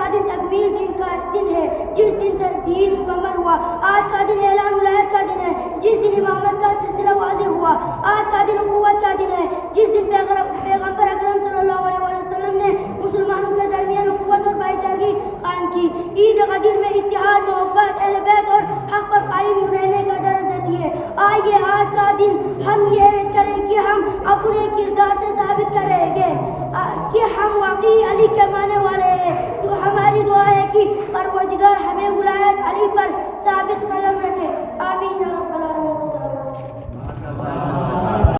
کا دن تکمیل دن کا دن ہے، جس دن دین مکمل ہوا۔ آج کا دن اعلان ولایت کا دن ہے، جس دن امامت کا سلسلہ واضح ہوا۔ آج کا دن اخوت کا دن ہے، جس دن پیغمبر اکرم صلی اللہ علیہ وسلم نے مسلمانوں کے درمیان اخوت اور بھائی چارگی قائم کی۔ عید غدیر میں اتحاد، محبت، اہل بیت اور حق پر قائم رہنے کا درس دیتی ہے۔ آئیے آج کا دن ہم یہ کریں کہ ہم اپنے کردار سے ثابت کریں گے کہ ہم واقعی علی کے ماننے والے ہیں۔ تو ہماری دعا ہے کہ پروردگار